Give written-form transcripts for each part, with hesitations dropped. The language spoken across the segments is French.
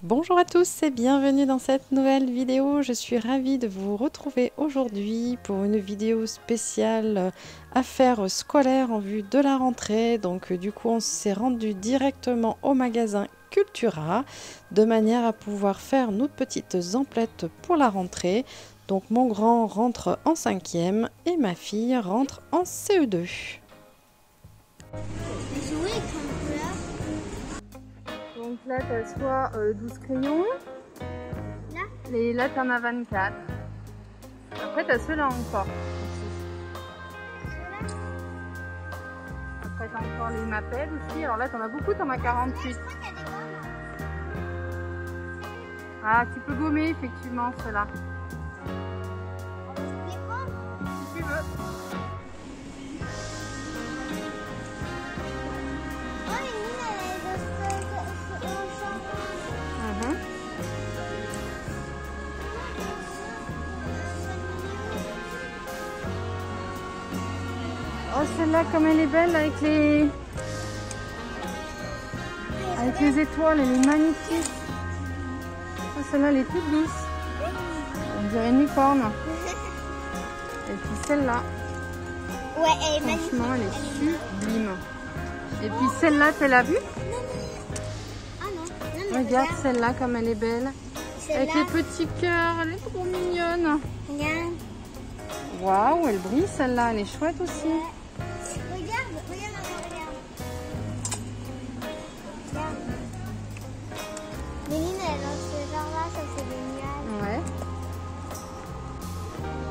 Bonjour à tous et bienvenue dans cette nouvelle vidéo. Je suis ravie de vous retrouver aujourd'hui pour une vidéo spéciale affaires scolaires en vue de la rentrée. Donc du coup on s'est rendu directement au magasin Cultura de manière à pouvoir faire nos petites emplettes pour la rentrée. Donc mon grand rentre en 5e et ma fille rentre en CE2. Donc là, tu as soit 12 crayons, et là, tu en as 24. Après, tu as ceux-là encore. Après, tu as encore les Mapel aussi. Alors là, tu en as beaucoup, tu en as 48. Ah, tu peux gommer effectivement ceux-là. Si tu veux. Oh, celle-là, comme elle est belle avec les étoiles, elle est magnifique. Oh, celle-là, elle est toute douce. On dirait une licorne. Et puis celle-là. Ouais, elle est magnifique. Franchement, elle est sublime. Et puis celle-là, tu l'as vue? Ah non. Regarde celle-là, comme elle est belle. Avec les petits cœurs, elle est trop mignonne. Regarde. Waouh, elle brille celle-là, elle est chouette aussi. Regarde. Méline, elle est dans ce genre-là, ça c'est génial.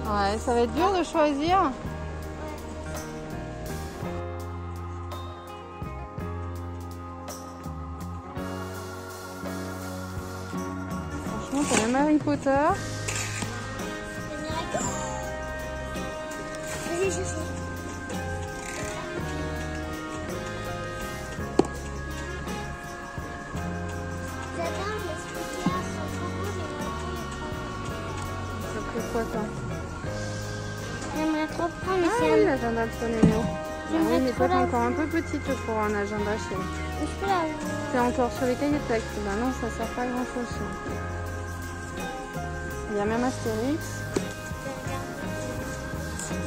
Ouais, ça va être dur de choisir. Franchement, t'as même Harry Potter. Vas-y, chercher. Ça fait quoi ça? J'aimerais trop prendre, mais Ah c'est oui, l'agenda de Sonéo. Ah oui, mais toi t'es la encore un peu petite pour un agenda chérie. Je peux la T'es encore sur les cahiers de texte. Bah non, ça sert pas à grand chose chérie. Il y a même Astérix.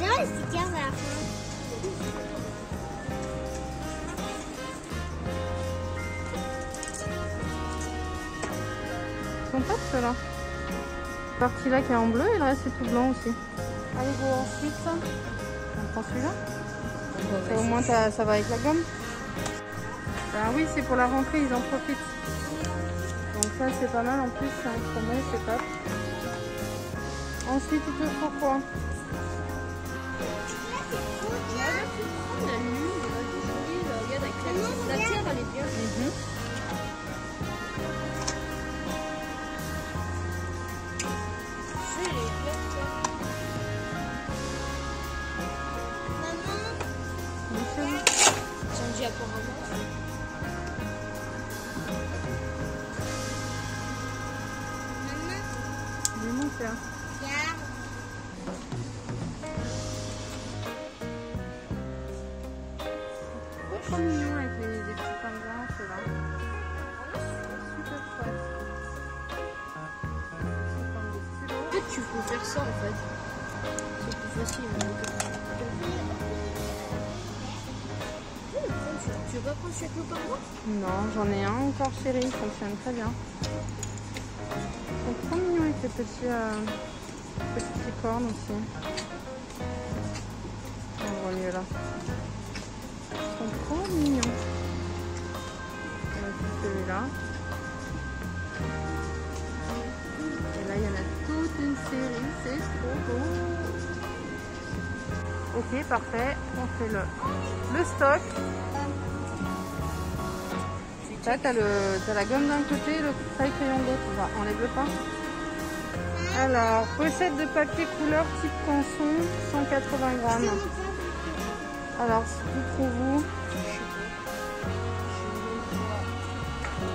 J'aimerais les stickers à la fin. Ils sont top ceux-là. La partie là qui est en bleu et le reste c'est tout blanc aussi. Allez go ensuite. On prend celui-là. Au moins ça va avec la gomme. Ben oui, c'est pour la rentrée, ils en profitent. Donc ça c'est pas mal en plus, c'est un promo, c'est top. Ensuite il te faut quoi? La terre, elle est bien. Du mon frère. Trop mignon avec les petits pingouins ceux-là. Super chouette. Peut-être tu peux faire ça en fait. C'est plus facile. Tu veux pas prendre cette loupe à moi? Non, j'en ai un encore chérie, il fonctionne très bien. Ils sont trop mignons avec les petites licornes aussi. On voit mieux là. Ils sont trop mignons. Voici celui-là. Et là, il y en a toute une série, c'est trop beau. Ok, parfait. On fait le stock. Là, t'as la gomme d'un côté, le taille-crayon de l'autre. Bah, enlève-le pas. Alors, pochette de papier couleur type canson, 180 grammes. Alors, se trouve-vous?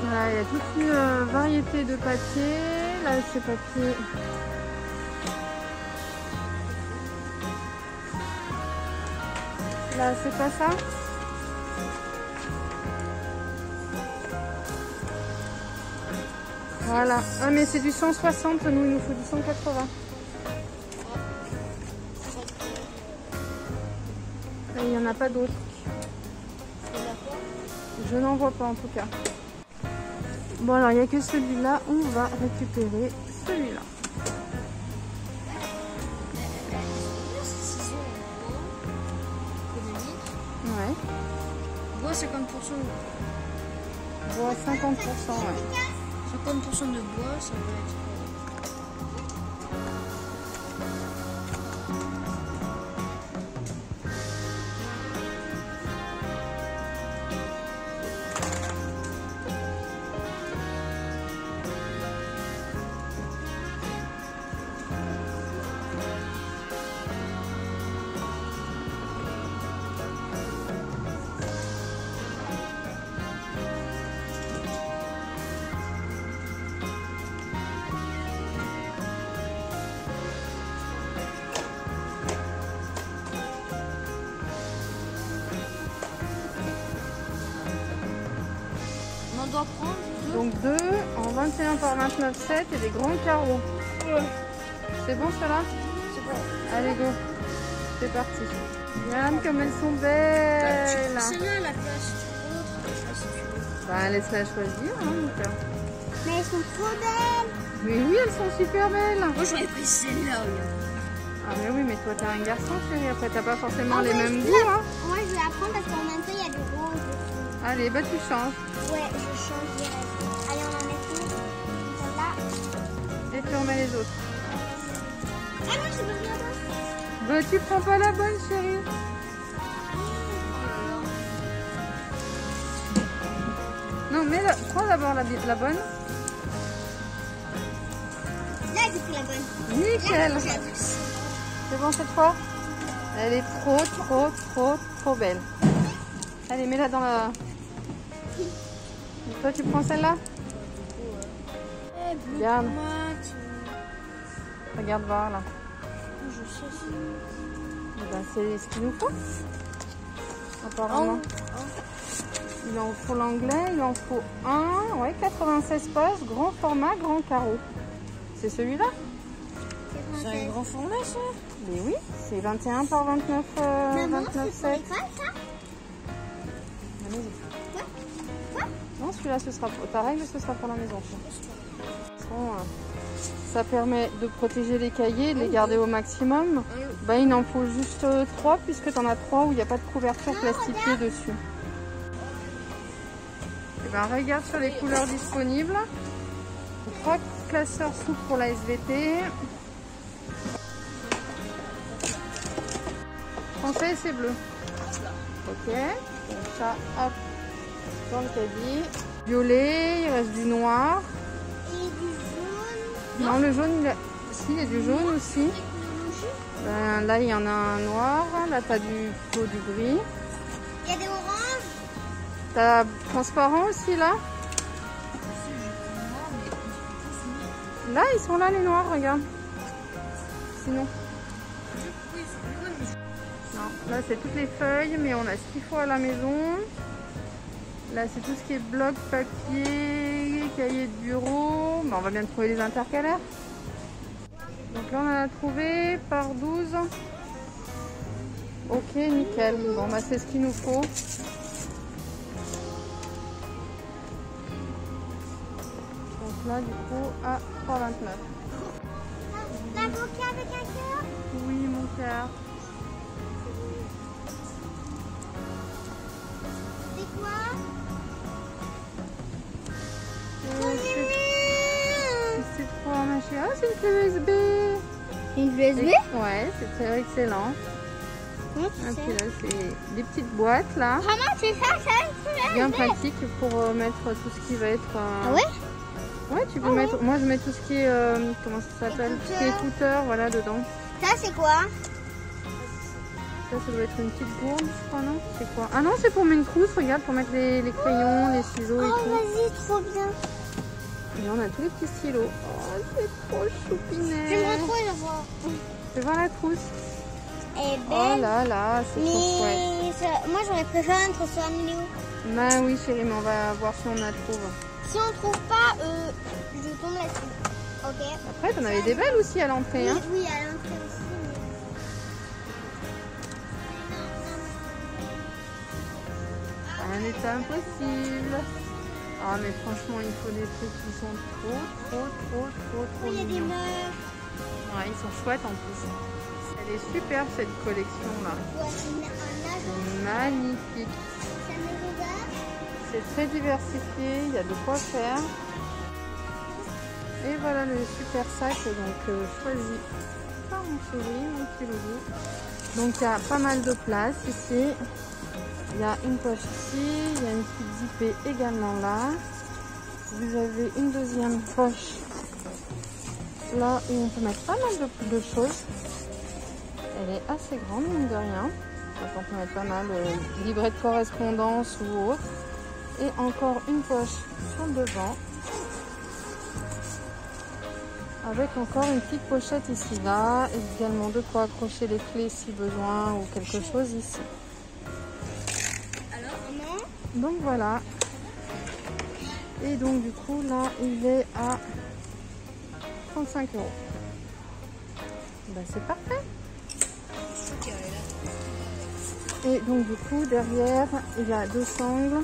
Voilà, il y a toute une variété de papier. Là, c'est papier. Là, c'est pas ça? Voilà. Ah, mais c'est du 160, nous, il nous faut du 180. Et il n'y en a pas d'autres. Je n'en vois pas en tout cas. Bon, alors il n'y a que celui-là. On va récupérer celui-là. Ouais. Bois 50%. Bois 50%, ouais. 50% de bois, ça peut être... On doit prendre deux. Donc 2 en 21 par 29,7 et des grands carreaux. Ouais. C'est bon cela? C'est bon. Allez go, c'est parti. Regarde comme elles sont belles. Celle-là, la place. Bah laisse-la choisir hein, Mika. Mais elles sont trop belles. Mais oui, elles sont super belles. Moi j'aurais pris celle-là. Ah mais oui, mais toi t'es un garçon chérie, après t'as pas forcément Ah les ouais, mêmes je goûts hein. Moi je vais la prendre parce qu'en même temps il y a du rose. Allez, bah tu changes. Ouais, je change direct. Allez, on en met tout. Celle-là. Et tu remets les autres. Ah non, je veux bien d'autre. Bah tu prends pas la bonne chérie. Non mais prends d'abord la bonne. Là, j'ai pris la bonne. Nickel. Là, C'est bon cette fois? Elle est trop belle. Allez, mets-la dans la... Et toi, tu prends celle-là? Regarde. Regarde voir là. Je sais. Eh ben, c'est ce qu'il nous faut. Apparemment. Il en faut l'anglais, il en faut un. Ouais, 96 pages, grand format, grand carreau. C'est celui-là? C'est un grand format ça? Mais oui, c'est 21 par 29, Maman, 29,7. c'est pour l'école, ça? Non, celui-là, ce sera pareil, mais ce sera pour la maison. Ça permet de protéger les cahiers, de les garder au maximum. Ben, il en faut juste 3 puisque tu en as 3 où il n'y a pas de couverture plastifiée dessus. Et ben, regarde sur les couleurs disponibles. 3 classeurs souples pour la SVT. Français, c'est bleu. Ok, donc ça, hop, dans le caddie. Violet, il reste du noir. Et du jaune. Non, le jaune, il y a du jaune aussi. Ben, là, il y en a un noir. Là, tu as plutôt du gris. Il y a des oranges. Tu as transparent aussi, là. Là, ils sont là, les noirs, regarde. Sinon. Non, là, c'est toutes les feuilles, mais on a ce qu'il faut à la maison. Là, c'est tout ce qui est bloc, papier, cahier de bureau. Ben, on va bien trouver les intercalaires. Donc là, on en a trouvé par 12. Ok, nickel. Bon, bah, c'est ce qu'il nous faut. Donc là, du coup, à 3,29. L'avocat avec un cœur. Oui, mon cœur. C'est quoi? C'est quoi, ma chérie? Ah, c'est une clé USB. Une USB? Ouais, c'est très excellent. Ah, puis là, c'est des petites boîtes, là. Maman, c'est ça, Bien pratique pour mettre tout ce qui va être... Ah ouais? Ouais, tu peux mettre... Moi, je mets tout ce qui est... comment ça s'appelle? Tout ce qui est écouteur, voilà, dedans. Ça, c'est quoi? Ça doit être une petite gourde, je crois, non? C'est quoi? Ah non, c'est pour mettre une trousse, regarde, pour mettre les crayons, les ciseaux et Oh, tout. vas-y, trop bien. Et on a tous les petits stylos. Oh, c'est trop choupinet. J'aimerais trop le voir. Fais voir la trousse. Elle est Oh belle. là là, c'est trop chouette. Mais moi, j'aurais préféré un trousseau à Néo. Bah oui, chérie, mais on va voir si on la trouve. Si on trouve pas, je t'en l'entrée. T'en avais des belles aussi à l'entrée. Hein. Oui, à l'entrée aussi. Un état impossible. Ah mais franchement il faut des trucs qui sont trop Il y a des mignons. meubles. Ouais, ils sont chouettes en plus. Elle est superbe cette collection là. Ouais, un agent. Magnifique. Ça me regarde. C'est très diversifié, il y a de quoi faire. Et voilà le super sac donc choisi par mon chéri, mon petit loulou. Donc il y a pas mal de place ici. Il y a une poche ici, il y a une petite zippée également là. Vous avez une deuxième poche là où on peut mettre pas mal de choses. Elle est assez grande mine de rien. Donc on peut mettre pas mal de livrets de correspondance ou autre. Et encore une poche sur le devant. Avec encore une petite pochette ici là. Et également de quoi accrocher les clés si besoin ou quelque chose ici. Donc voilà. Et donc du coup là il est à 35 €. Bah c'est parfait. Et donc du coup derrière il y a deux sangles.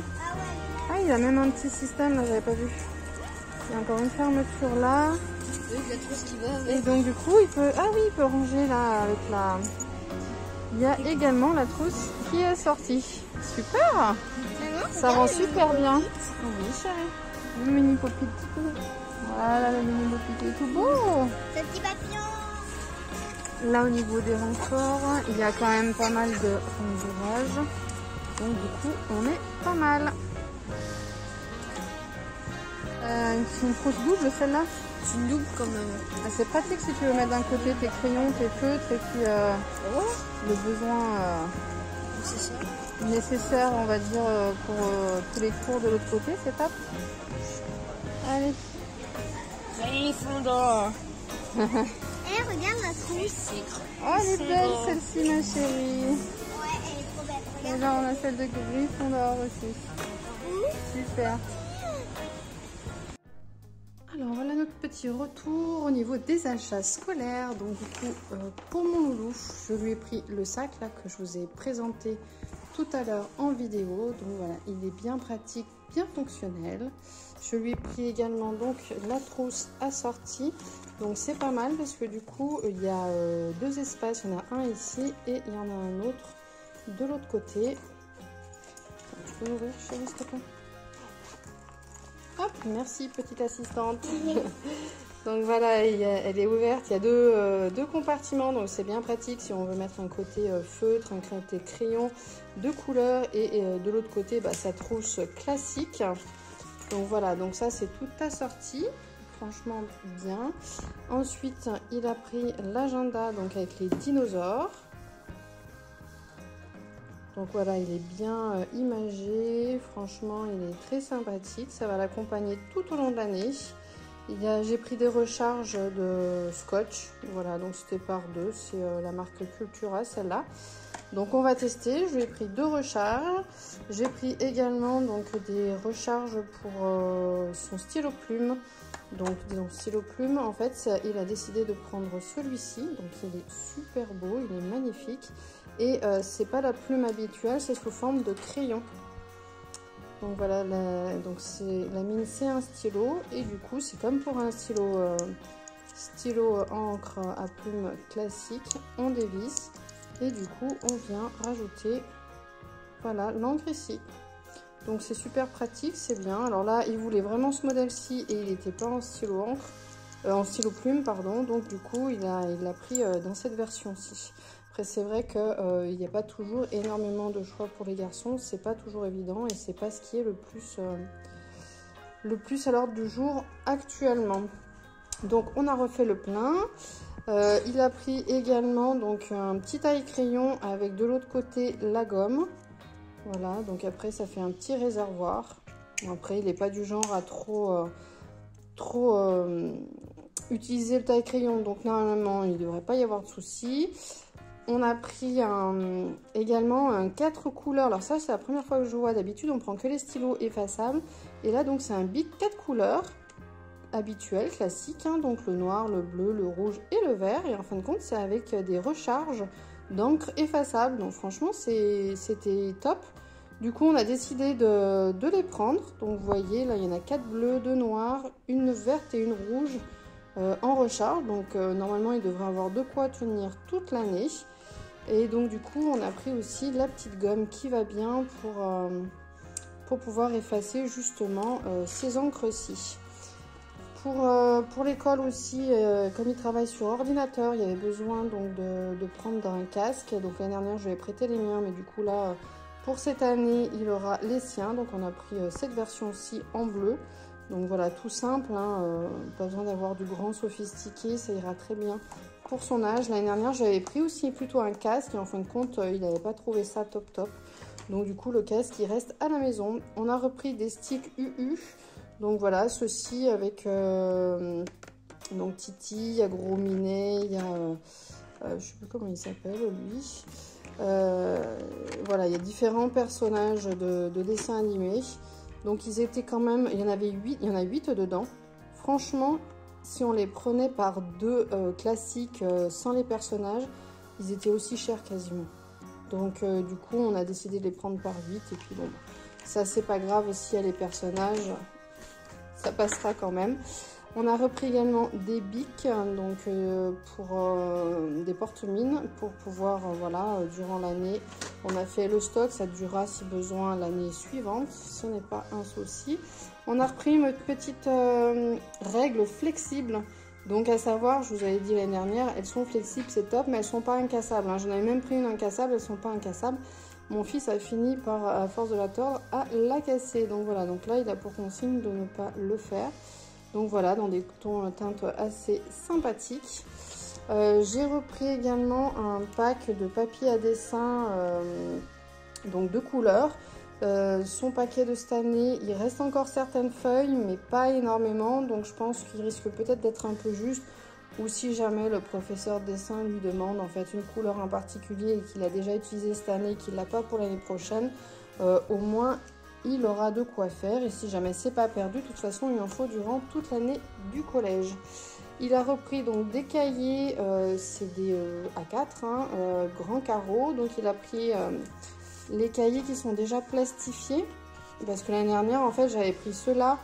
Ah il y a même un petit système là, j'avais pas vu. Il y a encore une fermeture là. Oui, il y a tout ce qui va avec. Et donc du coup il peut. Ah oui il peut ranger là avec la. Il y a également la trousse qui est sortie. Super. Ça rend super bien. Oui chérie. Le mini popit. Voilà le mini popit est tout beau. Ce petit papillon. Là au niveau des renforts, il y a quand même pas mal de rembourrage. Donc du coup on est pas mal. Une trousse double celle-là. C'est une double comme... C'est pratique si tu veux mettre d'un côté tes crayons, tes feutres et puis le besoin c'est ça. nécessaire on va dire pour tous les cours de l'autre côté, c'est top. Allez. Gryffondor. Eh, regarde la trousse. Oh elle est belle celle-ci ma chérie. Ouais, elle est trop belle. Et Regarde. là on a celle de Gryffondor aussi. Super. Alors voilà notre petit retour au niveau des achats scolaires. Donc du coup pour mon loulou, je lui ai pris le sac là que je vous ai présenté tout à l'heure en vidéo. Donc voilà, il est bien pratique, bien fonctionnel. Je lui ai pris également donc la trousse assortie. Donc c'est pas mal parce que du coup il y a deux espaces. Il y en a un ici et il y en a un autre de l'autre côté. Tu peux l'ouvrir chérie s'il te plaît? Hop, merci petite assistante. Donc voilà, elle est ouverte, il y a deux compartiments, donc c'est bien pratique si on veut mettre un côté feutre, un côté crayon de couleur et de l'autre côté sa trousse classique. Donc voilà, donc ça c'est tout assorti, franchement bien. Ensuite il a pris l'agenda donc avec les dinosaures. Donc voilà, il est bien imagé, franchement il est très sympathique, ça va l'accompagner tout au long de l'année. J'ai pris des recharges de scotch, voilà, donc c'était par deux, c'est la marque Cultura celle-là. Donc on va tester, je lui ai pris deux recharges, j'ai pris également donc des recharges pour son stylo plume. Donc disons stylo plume, en fait il a décidé de prendre celui-ci, donc il est super beau, il est magnifique. Et c'est pas la plume habituelle, c'est sous forme de crayon. Donc voilà, donc la mine c'est un stylo et du coup c'est comme pour un stylo encre à plume classique, on dévisse et du coup on vient rajouter voilà l'encre ici. Donc c'est super pratique, c'est bien. Alors là il voulait vraiment ce modèle-ci et il n'était pas en stylo encre, en stylo plume pardon. Donc du coup il l'a pris dans cette version-ci. Après c'est vrai qu'il n'y a pas toujours énormément de choix pour les garçons, c'est pas toujours évident et c'est pas ce qui est le plus à l'ordre du jour actuellement. Donc on a refait le plein. Il a pris également donc un petit taille-crayon avec de l'autre côté la gomme. Voilà, donc après ça fait un petit réservoir. Après il n'est pas du genre à trop utiliser le taille-crayon, donc normalement il ne devrait pas y avoir de soucis. On a pris également un 4 couleurs. Alors ça c'est la première fois que je vois. D'habitude on prend que les stylos effaçables. Et là donc c'est un bic 4 couleurs habituels, classiques, hein, donc le noir, le bleu, le rouge et le vert. Et en fin de compte, c'est avec des recharges d'encre effaçable. Donc franchement, c'était top. Du coup, on a décidé de les prendre. Donc vous voyez, là, il y en a 4 bleus, 2 noirs, une verte et une rouge en recharge. Donc normalement, il devrait avoir de quoi tenir toute l'année. Et donc du coup, on a pris aussi la petite gomme qui va bien pour pouvoir effacer justement ces encres-ci. Pour l'école aussi, comme il travaille sur ordinateur, il y avait besoin donc de prendre un casque. Donc l'année dernière, je lui ai prêté les miens, mais du coup là, pour cette année, il aura les siens. Donc on a pris cette version-ci en bleu. Donc voilà, tout simple, hein, pas besoin d'avoir du grand sophistiqué, ça ira très bien pour son âge. L'année dernière, j'avais pris aussi plutôt un casque et en fin de compte, il n'avait pas trouvé ça top. Donc du coup, le casque, il reste à la maison. On a repris des sticks UU. Donc voilà, ceux-ci avec donc Titi, il y a Gros Minet, il y a... je sais plus comment il s'appelle, lui. Voilà, il y a différents personnages de dessins animés. Donc ils étaient quand même, il y en a 8 dedans. Franchement, si on les prenait par 2 classiques sans les personnages, ils étaient aussi chers quasiment. Donc du coup, on a décidé de les prendre par 8 et puis bon, ça c'est pas grave s'il y a les personnages, ça passera quand même. On a repris également des bics, donc pour des porte-mines, pour pouvoir, voilà, durant l'année, on a fait le stock, ça durera si besoin l'année suivante, ce n'est pas un souci. On a repris une petite règle flexible, donc à savoir, je vous avais dit l'année dernière, elles sont flexibles, c'est top, mais elles ne sont pas incassables. Hein. J'en avais même pris une incassable, elles ne sont pas incassables. Mon fils a fini par, à force de la tordre, à la casser. Donc voilà, donc là, il a pour consigne de ne pas le faire. Donc voilà, dans des teintes assez sympathiques. J'ai repris également un pack de papier à dessin, donc de couleurs. Son paquet de cette année, il reste encore certaines feuilles, mais pas énormément. Donc je pense qu'il risque peut-être d'être un peu juste. Ou si jamais le professeur de dessin lui demande en fait une couleur en particulier et qu'il a déjà utilisé cette année et qu'il ne l'a pas pour l'année prochaine, au moins il aura de quoi faire. Et si jamais c'est pas perdu, de toute façon il en faut durant toute l'année du collège. Il a repris donc des cahiers, c'est des A4, hein, grands carreaux. Donc il a pris les cahiers qui sont déjà plastifiés. Parce que l'année dernière en fait j'avais pris ceux-là.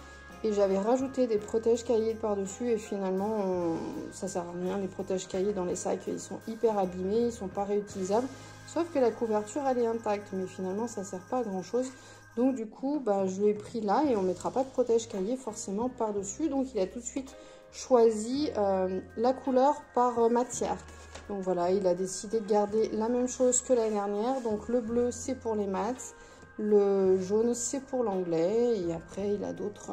Et j'avais rajouté des protèges cahiers par-dessus et finalement, ça sert à rien. Les protèges cahiers dans les sacs, ils sont hyper abîmés, ils ne sont pas réutilisables. Sauf que la couverture, elle est intacte, mais finalement, ça ne sert pas à grand-chose. Donc du coup, bah, je l'ai pris là et on ne mettra pas de protège cahier forcément par-dessus. Donc il a tout de suite choisi la couleur par matière. Donc voilà, il a décidé de garder la même chose que l'année dernière. Donc le bleu, c'est pour les maths. Le jaune, c'est pour l'anglais. Et après, il a d'autres...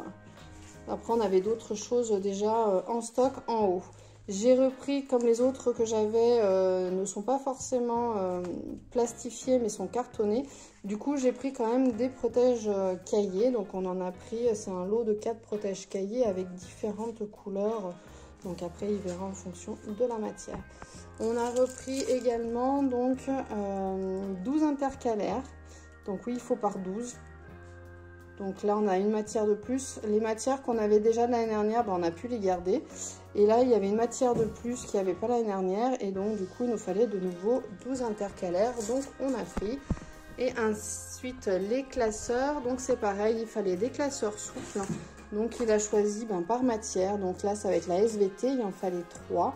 Après, on avait d'autres choses déjà en stock en haut. J'ai repris, comme les autres que j'avais, ne sont pas forcément plastifiés, mais sont cartonnés. Du coup, j'ai pris quand même des protèges cahiers. Donc, on en a pris, c'est un lot de 4 protèges cahiers avec différentes couleurs. Donc, après, il verra en fonction de la matière. On a repris également donc 12 intercalaires. Donc, oui, il faut par 12. Donc là, on a une matière de plus. Les matières qu'on avait déjà de l'année dernière, ben, on a pu les garder. Et là, il y avait une matière de plus qu'il n'y avait pas l'année dernière. Et donc, du coup, il nous fallait de nouveau 12 intercalaires. Donc, on a pris. Et ensuite, les classeurs. Donc, c'est pareil, il fallait des classeurs souples. Donc, il a choisi par matière. Donc là, ça va être la SVT. Il en fallait 3.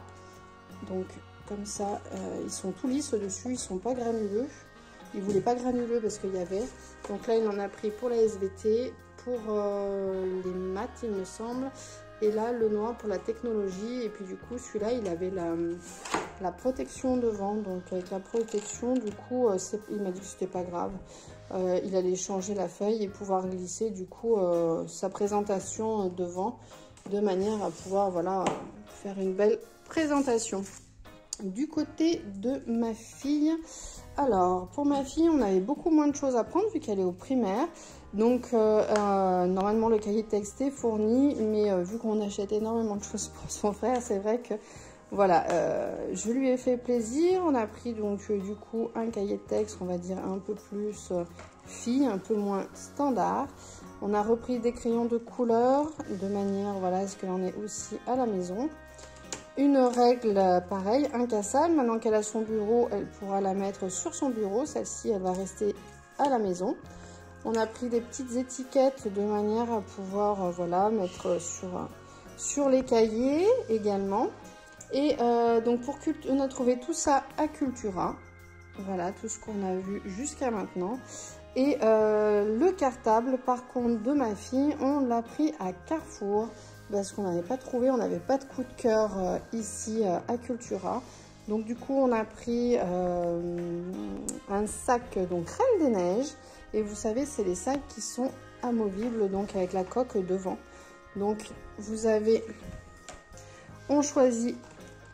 Donc, comme ça, ils sont tout lisses dessus. Ils ne sont pas granuleux. Il ne voulait pas granuleux parce qu'il y avait. Donc là, il en a pris pour la SVT, pour les maths, il me semble. Et là, le noir pour la technologie. Et puis du coup, celui-là, il avait la protection devant. Donc avec la protection, du coup, il m'a dit que c'était pas grave. Il allait changer la feuille et pouvoir glisser du coup sa présentation devant. De manière à pouvoir voilà, faire une belle présentation. Du côté de ma fille... Alors, pour ma fille, on avait beaucoup moins de choses à prendre vu qu'elle est au primaire. Donc, normalement, le cahier de texte est fourni. Mais vu qu'on achète énormément de choses pour son frère, c'est vrai que, voilà, je lui ai fait plaisir. On a pris donc, du coup, un cahier de texte, on va dire, un peu plus fille, un peu moins standard. On a repris des crayons de couleur de manière voilà, à ce qu'elle en ait aussi à la maison. Une règle pareil, incassable. Maintenant qu'elle a son bureau, elle pourra la mettre sur son bureau. Celle-ci, elle va rester à la maison. On a pris des petites étiquettes de manière à pouvoir voilà, mettre sur les cahiers également. Et donc on a trouvé tout ça à Cultura. Voilà tout ce qu'on a vu jusqu'à maintenant. Et le cartable par contre de ma fille, on l'a pris à Carrefour. Parce qu'on n'avait pas trouvé, on n'avait pas de coup de cœur ici à Cultura. Donc du coup on a pris un sac donc Reine des Neiges. Et vous savez c'est les sacs qui sont amovibles donc avec la coque devant. Donc vous avez, on choisit,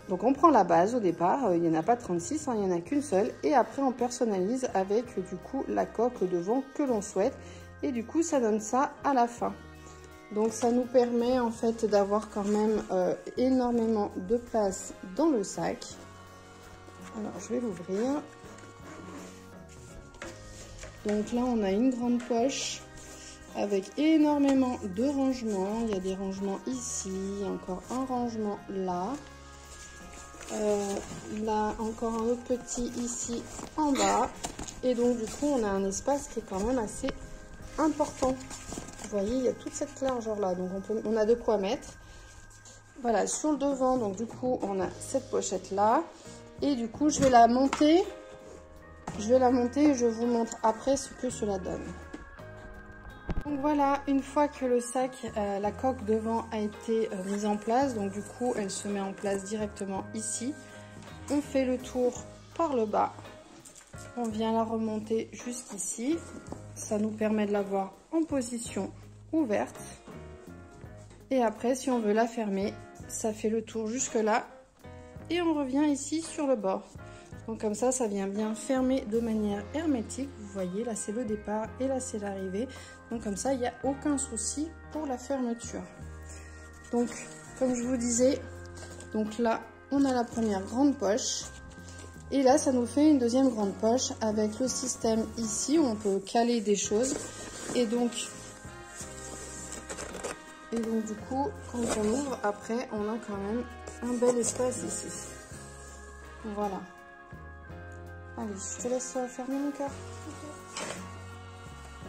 donc on prend la base au départ, il n'y en a pas 36, hein, il n'y en a qu'une seule. Et après on personnalise avec du coup la coque devant que l'on souhaite. Et du coup ça donne ça à la fin. Donc ça nous permet en fait d'avoir quand même énormément de place dans le sac. Alors je vais l'ouvrir. Donc là on a une grande poche avec énormément de rangements. Il y a des rangements ici, encore un rangement là. Là encore un autre petit ici en bas. Et donc du coup on a un espace qui est quand même assez important. Vous voyez, il y a toute cette largeur là, donc on a de quoi mettre. Voilà, sur le devant, donc du coup, on a cette pochette là. Et du coup, je vais la monter. Et je vous montre après ce que cela donne. Donc voilà, une fois que le sac, la coque devant a été mise en place, donc du coup, elle se met en place directement ici. On fait le tour par le bas. On vient la remonter jusqu'ici. Ça nous permet de l'avoir en position ouverte. Et après, si on veut la fermer, ça fait le tour jusque là. Et on revient ici sur le bord. Donc comme ça vient bien fermer de manière hermétique. Vous voyez, là c'est le départ et là c'est l'arrivée. Donc comme ça, il n'y a aucun souci pour la fermeture. Donc, comme je vous disais, donc là, on a la première grande poche. Et là, ça nous fait une deuxième grande poche avec le système ici où on peut caler des choses. Et donc du coup, quand on ouvre, après, on a quand même un bel espace ici. Voilà. Allez, je te laisse fermer mon cœur.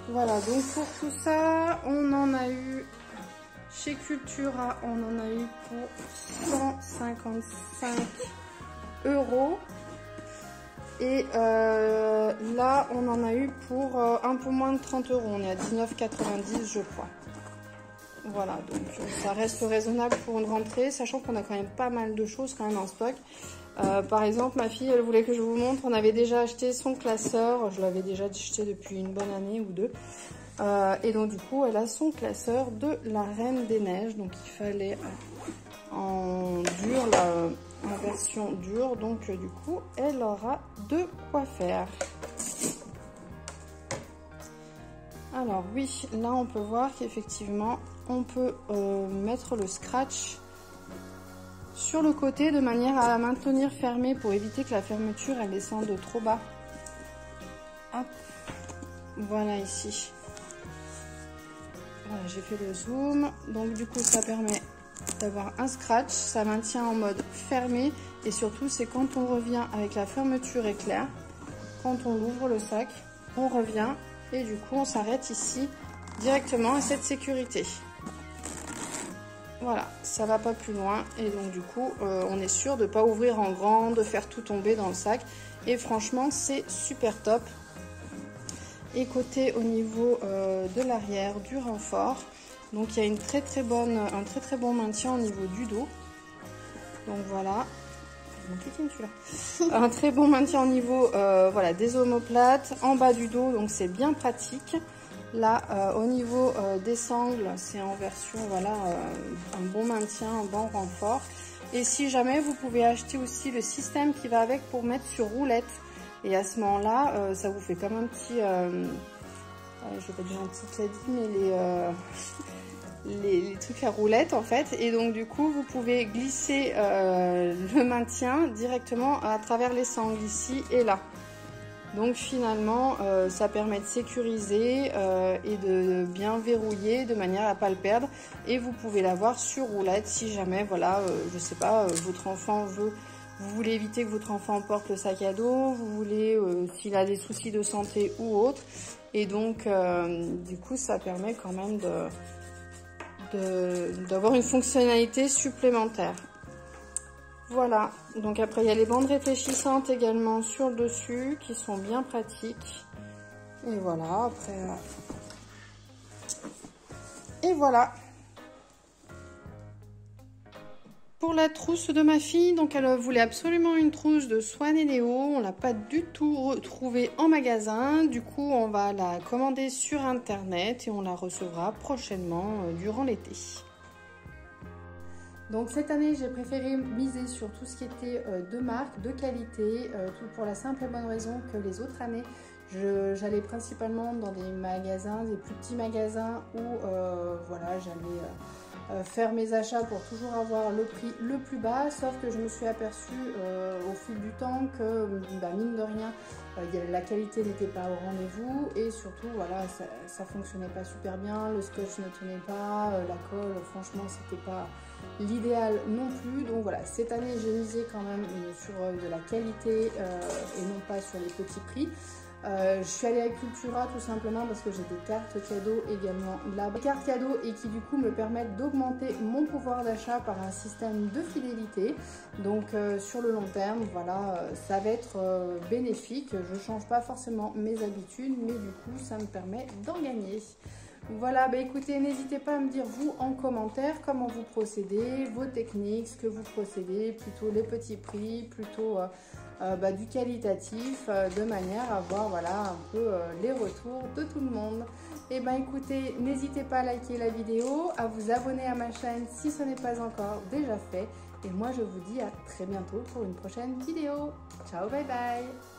Voilà, donc pour tout ça, on en a eu chez Cultura, on en a eu pour 155 €. Et là, on en a eu pour un peu moins de 30 €. On est à 19,90 € je crois. Voilà, donc ça reste raisonnable pour une rentrée, sachant qu'on a quand même pas mal de choses quand même en stock. Par exemple, ma fille, elle voulait que je vous montre, on avait déjà acheté son classeur, je l'avais déjà acheté depuis une bonne année ou deux. Et donc du coup, elle a son classeur de la Reine des Neiges, donc il fallait en dur, en version dure, donc du coup, elle aura de quoi faire. Alors oui, là on peut voir qu'effectivement, on peut mettre le scratch sur le côté de manière à la maintenir fermée pour éviter que la fermeture elle descende trop bas. Hop, voilà ici. Voilà, j'ai fait le zoom. Donc du coup ça permet d'avoir un scratch, ça maintient en mode fermé et surtout c'est quand on revient avec la fermeture éclair, quand on ouvre le sac, on revient et du coup on s'arrête ici directement à cette sécurité. Voilà, ça va pas plus loin et donc du coup on est sûr de pas ouvrir en grand, de faire tout tomber dans le sac et franchement c'est super top. Et côté au niveau de l'arrière du renfort, donc il y a un très très bon maintien au niveau du dos. Donc voilà, un très bon maintien au niveau voilà, des omoplates, en bas du dos, donc c'est bien pratique. Là, au niveau des sangles, c'est en version, voilà, un bon maintien, un bon renfort. Et si jamais, vous pouvez acheter aussi le système qui va avec pour mettre sur roulette. Et à ce moment-là, ça vous fait comme un petit, je vais pas dire un petit caddie, mais les trucs à roulette en fait. Et donc du coup, vous pouvez glisser le maintien directement à travers les sangles ici et là. Donc finalement, ça permet de sécuriser et de bien verrouiller de manière à ne pas le perdre. Et vous pouvez l'avoir sur roulette si jamais, voilà, je sais pas, votre enfant veut, vous voulez éviter que votre enfant porte le sac à dos, vous voulez, s'il a des soucis de santé ou autre. Et donc, du coup, ça permet quand même d'avoir une fonctionnalité supplémentaire. Voilà, donc après il y a les bandes réfléchissantes également sur le dessus qui sont bien pratiques. Et voilà, après... Et voilà. Pour la trousse de ma fille, donc elle voulait absolument une trousse de Swan et Léo. On l'a pas du tout retrouvée en magasin. Du coup, on va la commander sur internet et on la recevra prochainement durant l'été. Donc cette année, j'ai préféré miser sur tout ce qui était de marque, de qualité, tout pour la simple et bonne raison que les autres années, j'allais principalement dans des magasins, des plus petits magasins où voilà, j'allais faire mes achats pour toujours avoir le prix le plus bas, sauf que je me suis aperçue au fil du temps que mine de rien, la qualité n'était pas au rendez-vous et surtout voilà, ça fonctionnait pas super bien, le scotch ne tenait pas, la colle franchement c'était pas l'idéal non plus. Donc voilà, cette année j'ai misé quand même sur de la qualité et non pas sur les petits prix. Je suis allée à Cultura tout simplement parce que j'ai des cartes cadeaux également là-bas. Des cartes cadeaux et qui du coup me permettent d'augmenter mon pouvoir d'achat par un système de fidélité. Donc sur le long terme, voilà, ça va être bénéfique. Je ne change pas forcément mes habitudes, mais du coup ça me permet d'en gagner. Voilà, bah écoutez, n'hésitez pas à me dire vous en commentaire comment vous procédez, vos techniques, ce que vous procédez, plutôt les petits prix, plutôt du qualitatif, de manière à voir voilà, un peu les retours de tout le monde. Et ben écoutez, n'hésitez pas à liker la vidéo, à vous abonner à ma chaîne si ce n'est pas encore déjà fait. Et moi je vous dis à très bientôt pour une prochaine vidéo. Ciao, bye bye!